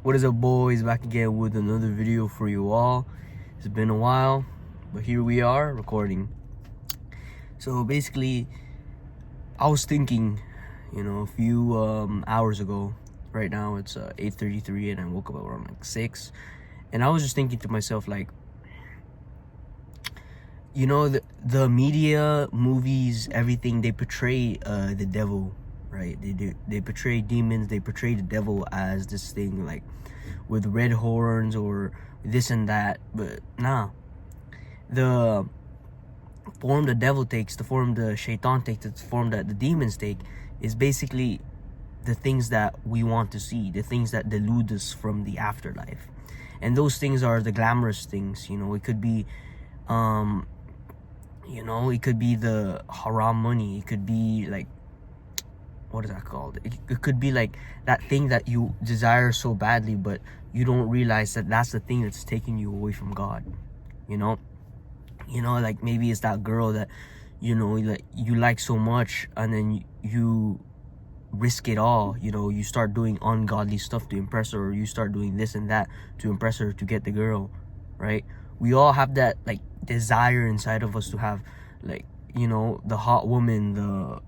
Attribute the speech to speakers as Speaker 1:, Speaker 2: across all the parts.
Speaker 1: What is up, boys? Back again with another video for you all. It's been a while, but here we are recording. So basically, I was thinking, a few hours ago. Right now it's 8:33 and I woke up around like 6, and I was just thinking to myself, like, the media, movies, everything, they portray the devil, right? They portray demons, they portray the devil as this thing like with red horns or this and that. But nah, the form the devil takes, the form the shaitan takes, the form that the demons take, is basically the things that we want to see, the things that delude us from the afterlife. And those things are the glamorous things. It could be it could be the haram money. It could be like, what is that called? It could be like that thing that you desire so badly, but you don't realize that that's the thing that's taking you away from God. Like maybe it's that girl that like you like so much, and then you risk it all. You start doing ungodly stuff to impress her, or you start doing this and that to impress her, to get the girl, right? We all have that like desire inside of us to have, like, the hot woman, the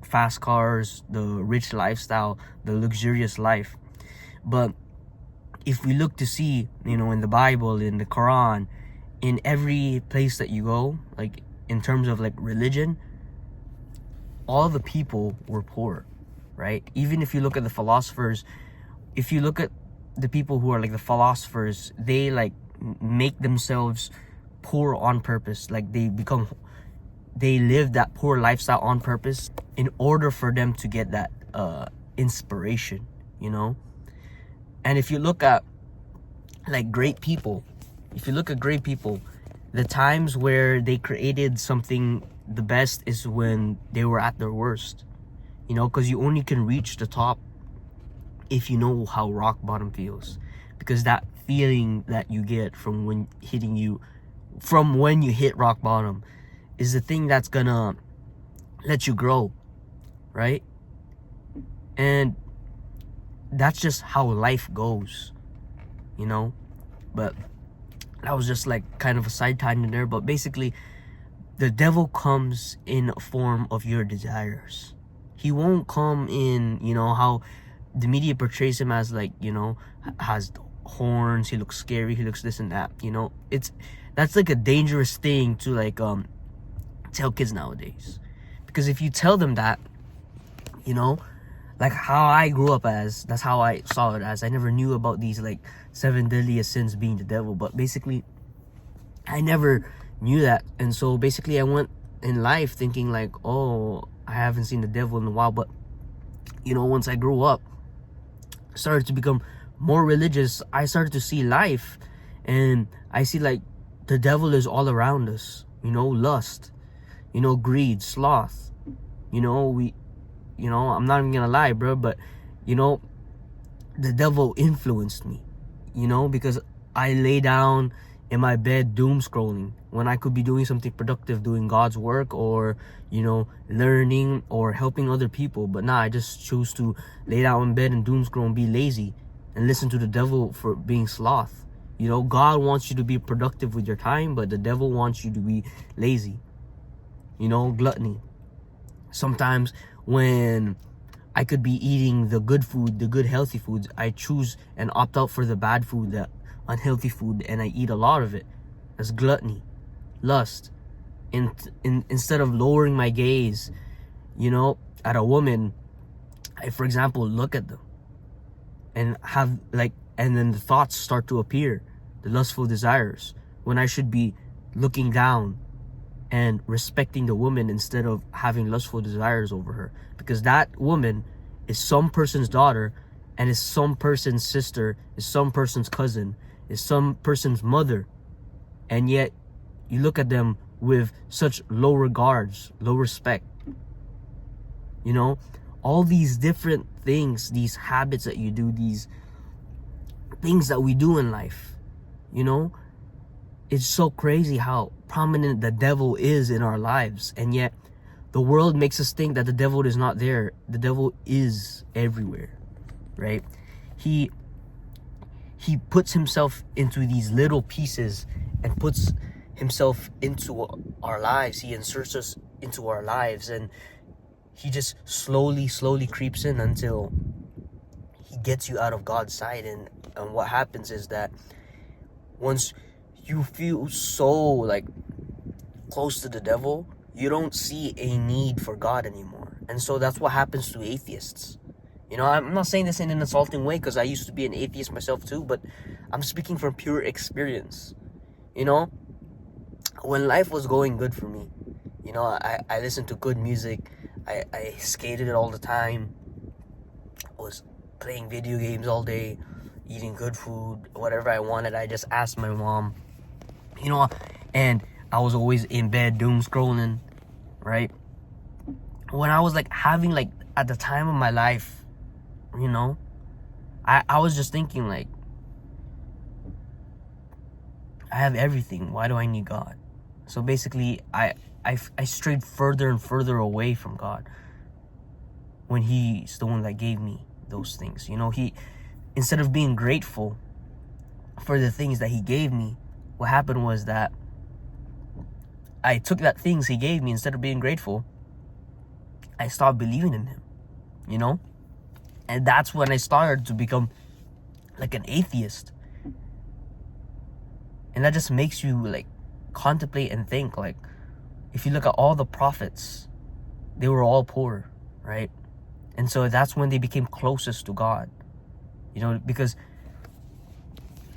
Speaker 1: fast cars, the rich lifestyle, the luxurious life. But if we look to see, in the Bible, in the Quran, in every place that you go, like in terms of like religion, all the people were poor, right? Even if you look at the philosophers, if you look at the people who are like the philosophers, they like make themselves poor on purpose. Like they live that poor lifestyle on purpose in order for them to get that inspiration. And if you look at like great people, the times where they created something the best is when they were at their worst. Because you only can reach the top if you know how rock bottom feels. Because that feeling that you get from when you hit rock bottom is the thing that's gonna let you grow, right? And that's just how life goes, but that was just like kind of a side tangent there. But basically, the devil comes in a form of your desires. He won't come in, how the media portrays him as, like, has horns, he looks scary, he looks this and that. That's like a dangerous thing to like tell kids nowadays. Because if you tell them that, like how I grew up as, that's how I saw it as. I never knew about these like 7 deadliest sins being the devil, but basically I never knew that. And so basically I went in life thinking like, oh, I haven't seen the devil in a while. But once I grew up, started to become more religious, I started to see life, and I see like the devil is all around us. Lust, greed, sloth. I'm not even gonna lie, bro, but the devil influenced me, because I lay down in my bed doom scrolling when I could be doing something productive, doing God's work, or learning or helping other people. But nah, I just choose to lay down in bed and doom scroll and be lazy and listen to the devil for being sloth. God wants you to be productive with your time, but the devil wants you to be lazy. Gluttony. Sometimes when I could be eating the good food, the good healthy foods, I choose and opt out for the bad food, the unhealthy food, and I eat a lot of it. That's gluttony. Lust. Instead of lowering my gaze, at a woman, I, for example, look at them and have like, and then the thoughts start to appear, the lustful desires, when I should be looking down and respecting the woman instead of having lustful desires over her. Because that woman is some person's daughter, and is some person's sister, is some person's cousin, is some person's mother. And yet you look at them with such low regards, low respect. All these different things, these habits that you do, these things that we do in life, it's so crazy how prominent the devil is in our lives. And yet the world makes us think that the devil is not there. The devil is everywhere, right? He he puts himself into these little pieces and puts himself into our lives. He inserts us into our lives, and he just slowly creeps in until he gets you out of God's sight. And what happens is that once you feel so like close to the devil, you don't see a need for God anymore. And so that's what happens to atheists. You know, I'm not saying this in an insulting way, because I used to be an atheist myself too, but I'm speaking from pure experience. You know, when life was going good for me, you know, I listened to good music, I skated all the time, was playing video games all day, eating good food, whatever I wanted, I just asked my mom, you know, and I was always in bed doom scrolling, right? When I was like having like at the time of my life, you know, I was just thinking like, I have everything, why do I need God? So basically I strayed further and further away from God when he's the one that gave me those things. You know, he, instead of being grateful for the things that he gave me, what happened was that I took that things he gave me, instead of being grateful, I stopped believing in him, you know? And that's when I started to become like an atheist. And that just makes you like contemplate and think, like, if you look at all the prophets, they were all poor, right? And so that's when they became closest to God, you know, because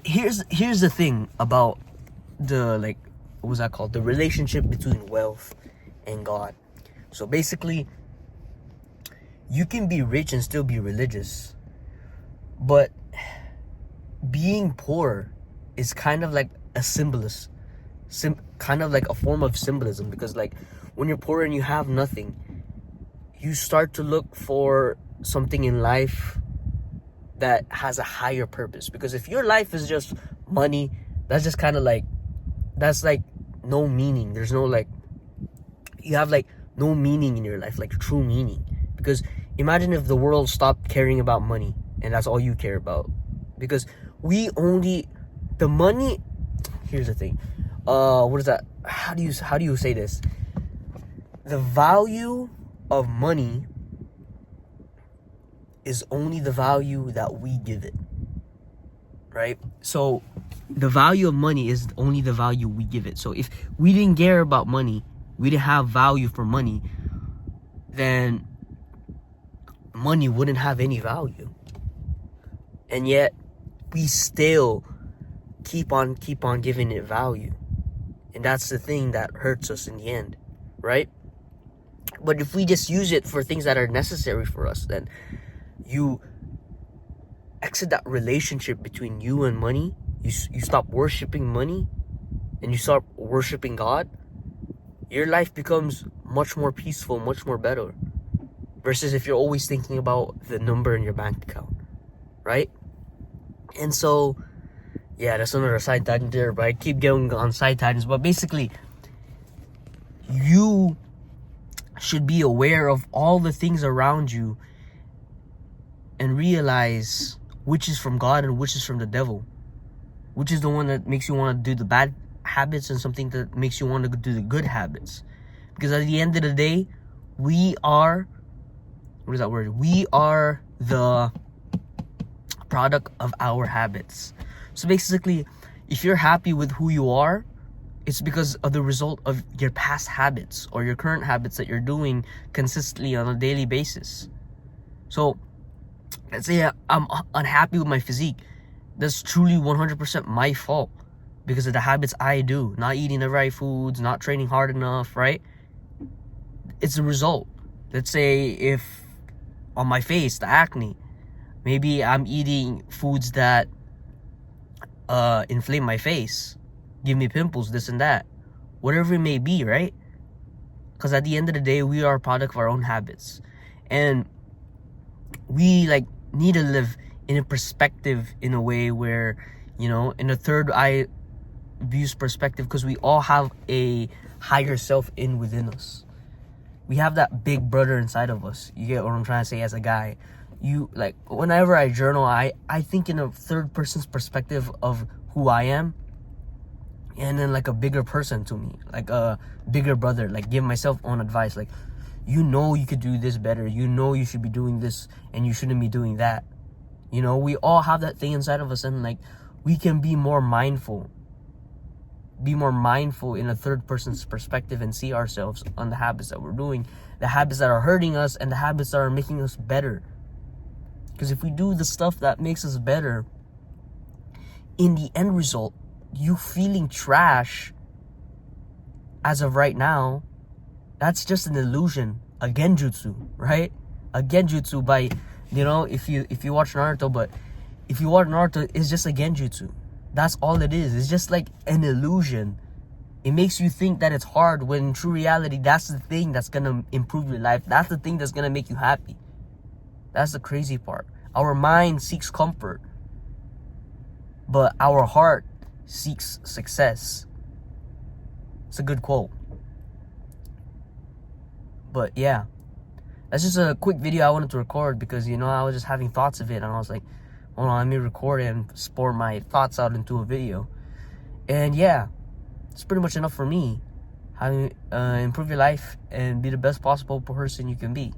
Speaker 1: here's the thing about the, like, what was that called? The relationship between wealth and God. So basically, you can be rich and still be religious, but being poor is kind of like a symbolism, kind of like a form of symbolism, because like when you're poor and you have nothing, you start to look for something in life that has a higher purpose. Because if your life is just money, that's just kind of like, that's like no meaning. There's no like, you have like no meaning in your life, like true meaning. Because imagine if the world stopped caring about money and that's all you care about. Because we only, the money, here's the thing, what is that, how do you say this, the value of money is only the value that we give it, right? So the value of money is only the value we give it. So if we didn't care about money, we didn't have value for money, then money wouldn't have any value. And yet we still keep on giving it value. And that's the thing that hurts us in the end, right? But if we just use it for things that are necessary for us, then you exit that relationship between you and money. You stop worshiping money and you start worshiping God. Your life becomes much more peaceful, much more better. Versus if you're always thinking about the number in your bank account, right? And so, yeah, that's another side tangent there, but I keep going on side tangents. But basically, you should be aware of all the things around you and realize which is from God and which is from the devil. Which is the one that makes you want to do the bad habits and something that makes you want to do the good habits. Because at the end of the day, we are, what is that word? We are the product of our habits. So basically, if you're happy with who you are, it's because of the result of your past habits or your current habits that you're doing consistently on a daily basis. So let's say I'm unhappy with my physique. That's truly 100% my fault because of the habits I do. Not eating the right foods, not training hard enough, right? It's a result. Let's say if on my face, the acne, maybe I'm eating foods that inflame my face, give me pimples, this and that, whatever it may be, right? Because at the end of the day, we are a product of our own habits, and we like need to live in a perspective in a way where, you know, in a third eye views perspective, because we all have a higher self within us. We have that big brother inside of us. You get what I'm trying to say as a guy. You like, whenever I journal, I think in a third person's perspective of who I am, and then like a bigger person to me, like a bigger brother, like give myself own advice, like, you know, you could do this better, you know, you should be doing this and you shouldn't be doing that. You know, we all have that thing inside of us, and like, we can be more mindful in a third person's perspective and see ourselves on the habits that we're doing, the habits that are hurting us and the habits that are making us better. Because if we do the stuff that makes us better, in the end result, you feeling trash as of right now, that's just an illusion, a genjutsu, right? A genjutsu by, you know, if you watch Naruto, but if you watch Naruto, it's just a genjutsu. That's all it is. It's just like an illusion. It makes you think that it's hard, when in true reality, that's the thing that's gonna improve your life. That's the thing that's gonna make you happy. That's the crazy part. Our mind seeks comfort, but our heart seeks success. It's a good quote. But yeah, that's just a quick video I wanted to record, because, you know, I was just having thoughts of it, and I was like, hold on, let me record it and pour my thoughts out into a video. And yeah, it's pretty much enough for me. How to improve your life and be the best possible person you can be.